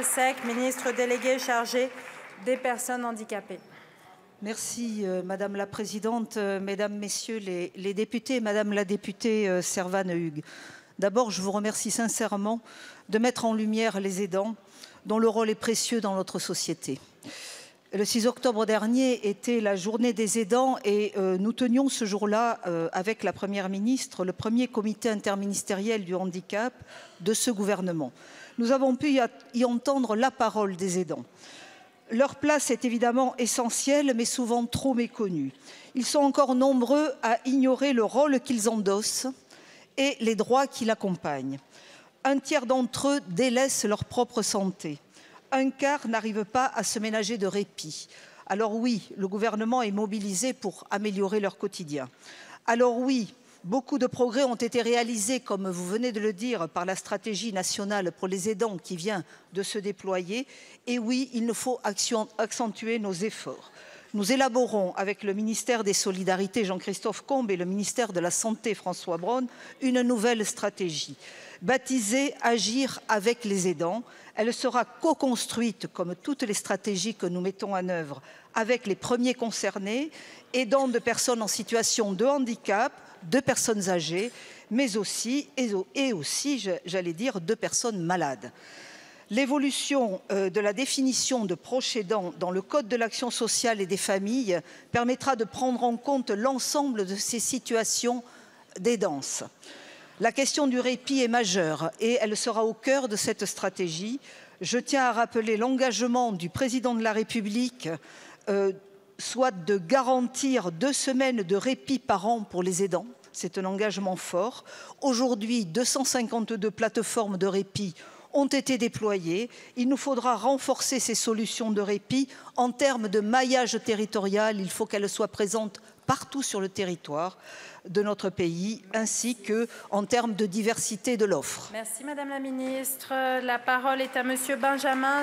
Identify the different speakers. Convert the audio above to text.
Speaker 1: Sec, ministre délégué chargé des personnes handicapées.
Speaker 2: Merci Madame la Présidente, Mesdames, Messieurs les députés, Madame la députée Servane Hugues. D'abord, je vous remercie sincèrement de mettre en lumière les aidants dont le rôle est précieux dans notre société. Le 6 octobre dernier était la journée des aidants et nous tenions ce jour-là avec la Première ministre le premier comité interministériel du handicap de ce gouvernement. Nous avons pu y entendre la parole des aidants. Leur place est évidemment essentielle, mais souvent trop méconnue. Ils sont encore nombreux à ignorer le rôle qu'ils endossent et les droits qui l'accompagnent. Un tiers d'entre eux délaissent leur propre santé. Un quart n'arrive pas à se ménager de répit. Alors oui, le gouvernement est mobilisé pour améliorer leur quotidien. Alors oui, beaucoup de progrès ont été réalisés, comme vous venez de le dire, par la stratégie nationale pour les aidants qui vient de se déployer. Et oui, il nous faut accentuer nos efforts. Nous élaborons avec le ministère des Solidarités, Jean-Christophe Combe, et le ministère de la Santé, François Braun, une nouvelle stratégie, baptisée « Agir avec les aidants ». Elle sera co-construite, comme toutes les stratégies que nous mettons en œuvre, avec les premiers concernés, aidants de personnes en situation de handicap, de personnes âgées, mais aussi, j'allais dire, de personnes malades. L'évolution de la définition de proche aidant dans le Code de l'action sociale et des familles permettra de prendre en compte l'ensemble de ces situations d'aidance. La question du répit est majeure et elle sera au cœur de cette stratégie. Je tiens à rappeler l'engagement du président de la République, soit de garantir 2 semaines de répit par an pour les aidants. C'est un engagement fort. Aujourd'hui, 252 plateformes de répit ont été déployées. Il nous faudra renforcer ces solutions de répit en termes de maillage territorial. Il faut qu'elles soient présentes partout sur le territoire de notre pays, ainsi qu'en termes de diversité de l'offre.
Speaker 1: Merci Madame la Ministre. La parole est à Monsieur Benjamin